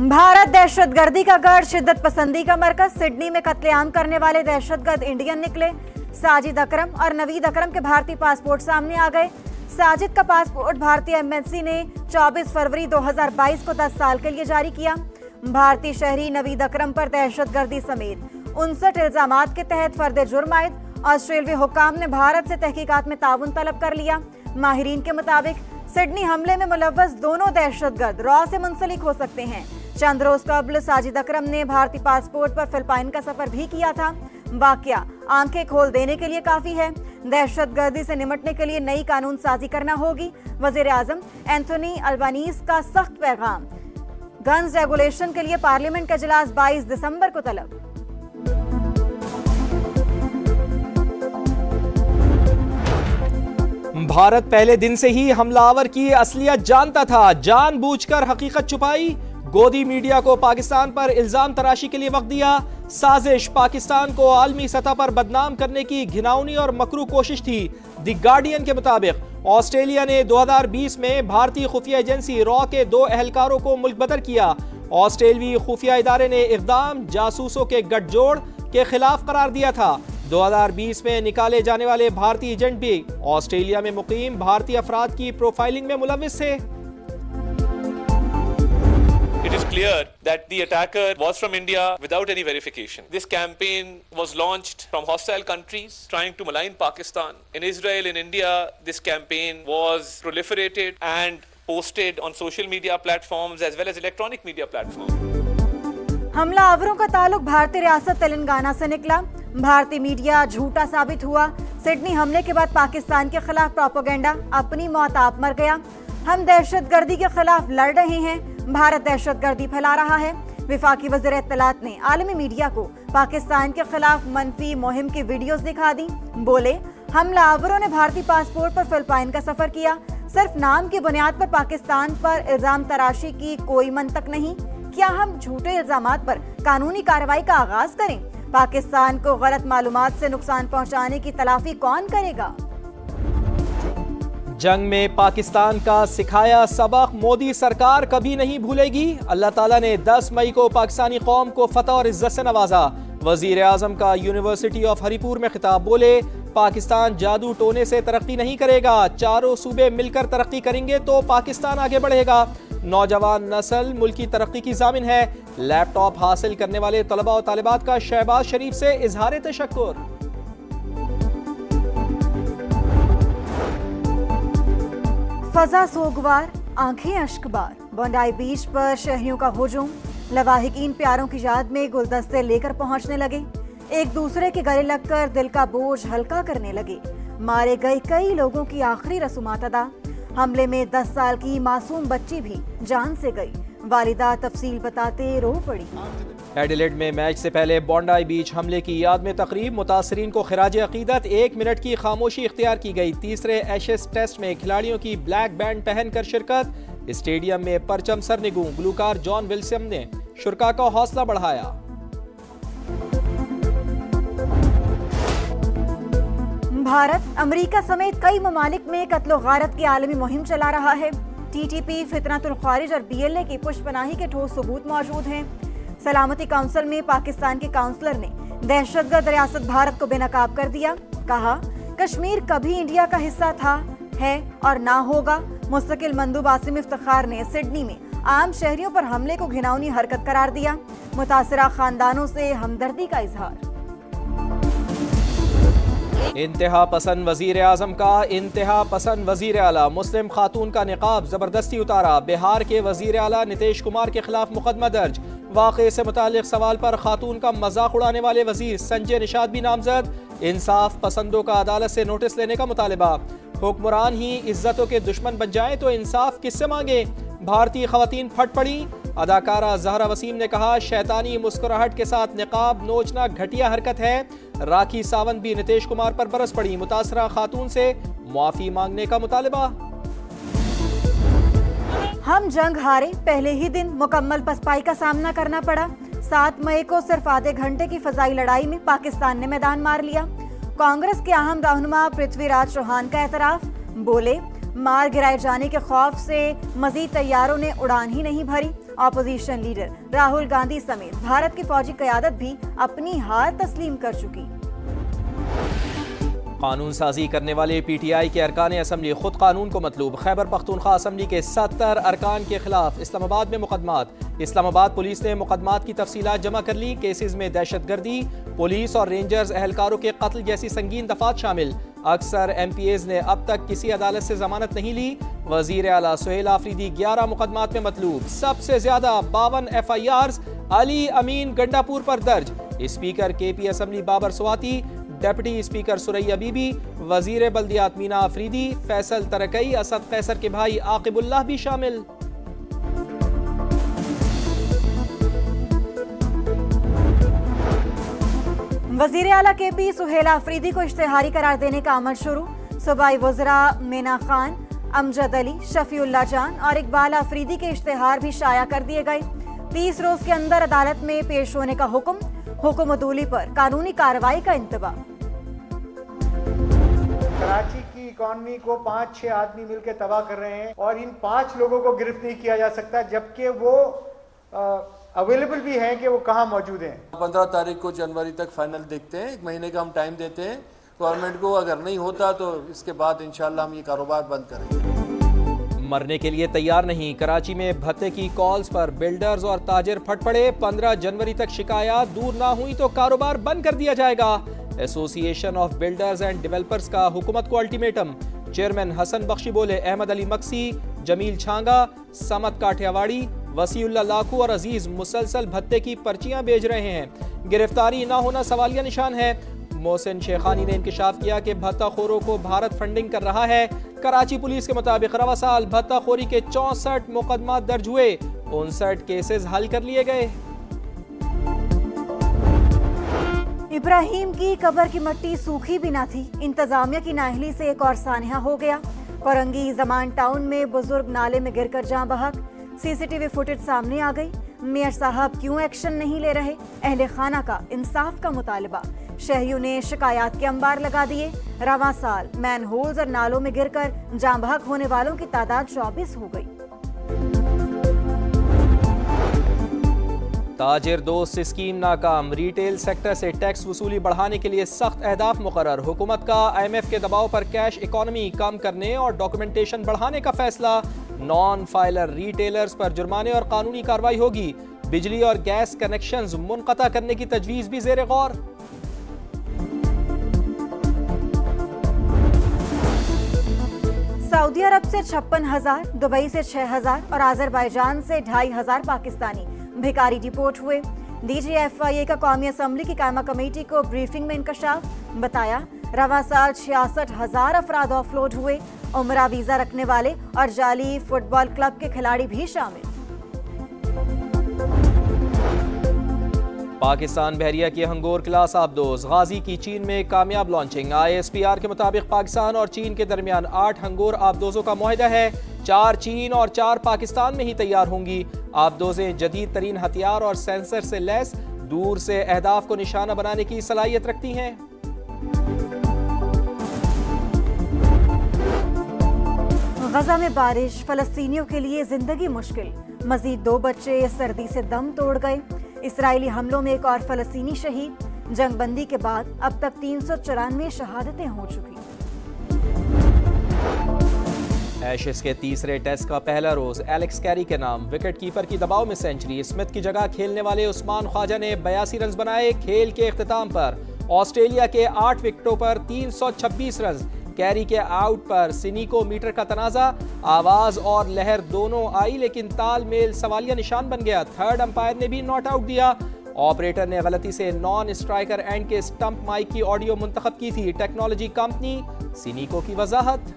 भारत दहशतगर्दी का गढ़, शिद्दत पसंदी का मरकज। सिडनी में कत्लेआम करने वाले दहशतगर्द इंडियन निकले। साजिद अकरम और नवीद अकरम के भारतीय पासपोर्ट सामने आ गए। साजिद का पासपोर्ट भारतीय एम्बेसी ने 24 फरवरी 2022 को 10 साल के लिए जारी किया। भारतीय शहरी नवीद अकरम पर दहशतगर्दी समेत 59 इल्जामात के तहत फर्द जुर्म आयद। ऑस्ट्रेलियाई हुक्काम ने भारत से तहकीकात में ताउन तलब कर लिया। माहिरीन के मुताबिक सिडनी हमले में मुलव्वस दोनों दहशतगर्द रॉ से मुंसलिक हो सकते हैं। चंद रोज कबल साजिद अकरम ने भारतीय पासपोर्ट पर फिलिपाइन का सफर भी किया था। वाकया आंखें खोल देने के लिए काफी है। दहशतगर्दी से निपटने के लिए नई कानून साजी करना होगी। वजीर आजम एंथोनी अल्बानीज का सख्त पैगाम। गन्स रेगुलेशन के लिए पार्लियामेंट का इजलास 22 दिसंबर को तलब। भारत पहले दिन से ही हमलावर की असलियत जानता था, जानबूझकर हकीकत छुपाई। गोदी मीडिया को पाकिस्तान पर इल्जाम तराशी के लिए वक्त दिया। साजिश पाकिस्तान को आलमी सतह पर बदनाम करने की घिनौनी और मकरू कोशिश थी। द गार्डियन के मुताबिक ऑस्ट्रेलिया ने 2020 में भारतीय खुफिया एजेंसी रॉ के 2 एहलकारों को मुल्क बदर किया। ऑस्ट्रेलियाई खुफिया इदारे ने इक़दाम जासूसों के गठजोड़ के खिलाफ करार दिया था। 2020 में निकाले जाने वाले भारतीय एजेंट भी ऑस्ट्रेलिया में मुकीम भारतीय अफराद की प्रोफाइलिंग में मुलव्विस थे। It is clear that the attacker was from India without any verification. This campaign was launched from hostile countries trying to malign Pakistan. In Israel, in India, this campaign was proliferated and posted on social media platforms as well as electronic media platforms. हमलावरों का ताल्लुक भारतीय रियासत तेलंगाना से निकला। भारतीय media झूठा साबित हुआ। सिडनी हमले के बाद पाकिस्तान के खिलाफ प्रोपेगेंडा अपनी मौत आप मर गया। हम दहशतगर्दी के खिलाफ लड़ रहे हैं, भारत दहशतगर्दी फैला रहा है। विफाकी वज़ीर इत्तलात ने आलमी मीडिया को पाकिस्तान के खिलाफ मनफी मुहिम की वीडियोस दिखा दी। बोले, हमलावरों ने भारतीय पासपोर्ट पर फिलिपाइन का सफर किया। सिर्फ नाम की बुनियाद पर पाकिस्तान पर इल्जाम तराशी की कोई मंतक नहीं। क्या हम झूठे इल्जामात पर कानूनी कार्रवाई का आगाज करें? पाकिस्तान को गलत मालूमात से नुकसान पहुंचाने की तलाफी कौन करेगा? जंग में पाकिस्तान का सिखाया सबक मोदी सरकार कभी नहीं भूलेगी। अल्लाह ताला ने 10 मई को पाकिस्तानी कौम को फतह और इज्जत से नवाजा। वजीर आजम का यूनिवर्सिटी ऑफ हरिपुर में खिताब। बोले, पाकिस्तान जादू टोने से तरक्की नहीं करेगा, चारों सूबे मिलकर तरक्की करेंगे तो पाकिस्तान आगे बढ़ेगा। नौजवान नस्ल मुल्क की तरक्की की जामिन है। लैपटॉप हासिल करने वाले तलबा और तालिबात का शहबाज शरीफ से इजहार तशक्कुर। फजा सोगवार, आंखें अश्कबार। बोंडाई बीच पर शहरियों का हुजूम। लवाहिकीन प्यारों की याद में गुलदस्ते लेकर पहुंचने लगे। एक दूसरे के गले लगकर दिल का बोझ हल्का करने लगे। मारे गए कई लोगों की आखिरी रसूमात अदा। हमले में 10 साल की मासूम बच्ची भी जान से गई। वालिदा तफसील बताते रो पड़ी। एडिलेड में मैच से पहले बोंडाई बीच हमले की याद में तकरीब। मुतासरीन को खिराज अकीदत 1 मिनट की खामोशी इख्तियार की गई। तीसरे एशेज टेस्ट में खिलाड़ियों की ब्लैक बैंड पहनकर शिरकत। स्टेडियम में परचम सरनिगू गुलूकार जॉन विल्सन ने शुरका का हौसला बढ़ाया। भारत अमेरिका समेत कई ममालिक में कत्लो गारत की आलमी मुहिम चला रहा है। टीटीपी, फितनतुल खारिज और बीएलए की पुष्पनाही के ठोस सबूत मौजूद हैं। सलामती काउंसिल में पाकिस्तान के काउंसलर ने दहशतगर्द रियासत भारत को बेनकाब कर दिया। कहा, कश्मीर कभी इंडिया का हिस्सा था, है और ना होगा। मुस्तकिल मंदूब आसिम इफ्तिखार ने सिडनी में आम शहरियों पर हमले को घिनौनी हरकत करार दिया। मुतासिरा खानदानों से हमदर्दी का इजहार। इंतहा पसंद वजीर आजम का इंतहा पसंद वजीर आला। मुस्लिम खातून का निकाब जबरदस्ती उतारा। बिहार के वजीर आला नीतीश कुमार के खिलाफ मुकदमा दर्ज। वाक़े से मुतालिक सवाल पर खातून का मजाक उड़ाने वाले वजीर संजय निषाद भी नामजद। इंसाफ पसंदों का अदालत से नोटिस लेने का मुतालबा। हुक्मरान ही इज्जतों के दुश्मन बन जाए तो इंसाफ किससे मांगे? भारतीय खवातीन फट पड़ी। अदाकारा जहरा वसीम ने कहा, शैतानी मुस्कुराहट के साथ निकाब नोचना घटिया हरकत है। राखी सावंत भी नीतीश कुमार पर बरस पड़ी। मुतासरा खातून से मुआफी मांगने का मुतालबा। हम जंग हारे, पहले ही दिन मुकम्मल पसपाई का सामना करना पड़ा। 7 मई को सिर्फ आधे घंटे की फजाई लड़ाई में पाकिस्तान ने मैदान मार लिया। कांग्रेस के अहम रहनुमा पृथ्वीराज चौहान का एतराफ। बोले, मार गिराए जाने के खौफ से मजीद तैयारों ने उड़ान ही नहीं भरी। ऑपोजिशन लीडर राहुल गांधी समेत भारत की फौजी क़यादत भी अपनी हार तस्लीम कर चुकी। कानून साजी करने वाले PTI के अरकान असम्बली खुद कानून को मतलूब। खैबर पख्तूनख्वा असम्बली के 70 अरकान के खिलाफ इस्लामाबाद में मुकदमात। इस्लामाबाद पुलिस ने मुकदमात की तफसीलात जमा कर ली। केसेस में दहशतगर्दी, पुलिस और रेंजर्स एहलकारों के कत्ल जैसी संगीन दफात शामिल। अक्सर MPAs ने अब तक किसी अदालत से जमानत नहीं ली। वजीर आला सुहेल आफरीदी 11 मुकदमात में मतलूब। सबसे ज्यादा 52 FIRs अली अमीन गंडापुर पर दर्ज। Speaker KP assembly Babar Swati, deputy speaker Suraiya Bibi, वजीर बल्दियात मीना आफरीदी, फैसल तरकई, असद कैसर के भाई आकिबुल्लाह भी शामिल। वजीर आला KP सुहेल आफरीदी को इश्तेहारी करार देने का अमल शुरू। सूबाई वज़रा मेना खान, अमजद अली, शफीउल्लाह जान और इकबाल आफरीदी के इश्तेहार भी शाया कर दिए गए। 30 रोज के अंदर अदालत में पेश होने का हुक्म अदूली पर कानूनी कार्रवाई का इंतबाह। कराची की इकॉनमी को 5-6 आदमी मिलकर तबाह कर रहे हैं और इन 5 लोगों को गिरफ्त नहीं किया जा सकता, जबकि वो अवेलेबल भी हैं कि वो कहाँ मौजूद हैं। 15 तारीख को जनवरी तक फाइनल देखते हैं। 1 महीने का हम टाइम देते हैं गवर्नमेंट को। अगर नहीं होता तो इसके बाद इंशाल्लाह हम ये कारोबार बंद करेंगे। मरने के लिए तैयार नहीं। कराची में भत्ते की कॉल्स पर बिल्डर्स और ताजिर फट पड़े। 15 जनवरी तक शिकायत दूर ना हुई तो कारोबार बंद कर दिया जाएगा। Association of builders and developers का हुकूमत को अल्टीमेटम। चेयरमैन हसन बख्शी बोले अहमद अली मक्सी, जमील छांगा, समत काठियावाड़ी, वसीउल्लाह लाखू और अजीज मुसलसल भत्ते की पर्चियां भेज रहे हैं। गिरफ्तारी ना होना सवालिया निशान है। मोहसिन शेखानी ने इंकशाफ किया कि भत्ताखोरों को भारत फंडिंग कर रहा है। कराची पुलिस के मुताबिक रवा साल भत्ताखोरी के 64 मुकदमा दर्ज हुए, 59 केसेस हल कर लिए गए। इब्राहिम की कब्र की मट्टी सूखी भी ना थी। इंतजामिया की नाअहली से एक और सानहा हो गया। कोरंगी जमान टाउन में बुजुर्ग नाले में गिरकर जान बहक। CCTV फुटेज सामने आ गई। मेयर साहब क्यों एक्शन नहीं ले रहे? अहले खाना का इंसाफ का मुतालबा। शहरियों ने शिकायत के अंबार लगा दिए। रवां साल मैन होल्स और नालों में गिरकर जान बहक होने वालों की तादाद 24 हो गई। ताजिर दोस्त स्कीम नाकाम। रिटेल सेक्टर से टैक्स वसूली बढ़ाने के लिए सख्त अहदाफ मुकर्रर। हुकूमत का IMF के दबाव पर कैश इकॉनमी कम करने और डॉक्यूमेंटेशन बढ़ाने का फैसला। नॉन फाइलर रिटेलर्स पर जुर्माने और कानूनी कार्रवाई होगी। बिजली और गैस कनेक्शंस मुनक़ता करने की तजवीज़ भी ज़ेर गौर। सऊदी अरब से 56,000, दुबई से 6,000 और आज़रबाईजान से 2,500 पाकिस्तानी भिखारी डिपोर्ट हुए। DGFIA का कौमी असम्बली की कायमा कमेटी को ब्रीफिंग में इंकशाफ। बताया रवा साल 66,000 अफराद ऑफलोड हुए। उमरा वीजा रखने वाले और जाली फुटबॉल क्लब के खिलाड़ी भी शामिल। पाकिस्तान बहरिया की हंगोर क्लास आबदोज। गाजी की चीन में कामयाब लॉन्चिंग। ISPR के मुताबिक पाकिस्तान और चीन के दरमियान 8 हंगोर आबदोजों का मुआहिदा है। 4 चीन और 4 पाकिस्तान में ही तैयार होंगी। आबदोजें जदीद तरीन हथियार और सेंसर से लैस दूर से अहदाफ को निशाना बनाने की सलाहियत रखती हैं। गजा में बारिश, फलस्तीनियों के लिए जिंदगी मुश्किल। मजीद 2 बच्चे सर्दी से दम तोड़ गए। इसराइली हमलों में एक और फलस्तीनी शहीद। जंगबंदी के बाद अब तक 394 शहादतें हो चुकी। एशेज के तीसरे टेस्ट का पहला रोज एलेक्स कैरी के नाम। विकेट कीपर की दबाव में सेंचुरी। स्मिथ की जगह खेलने वाले उस्मान ख्वाजा ने 82 रन बनाए। खेल के इख्तिताम पर ऑस्ट्रेलिया के 8 विकेटों पर 326 रन। कैरी के आउट पर सिनी को मीटर का तनाजा। आवाज और लहर दोनों आई, लेकिन तालमेल सवालिया निशान बन गया। थर्ड अंपायर ने भी नॉट आउट दिया। ऑपरेटर ने गलती से नॉन स्ट्राइकर एंड के स्टंप माइक की ऑडियो मुंतखब की थी। टेक्नोलॉजी कंपनी सिनीको की वजाहत।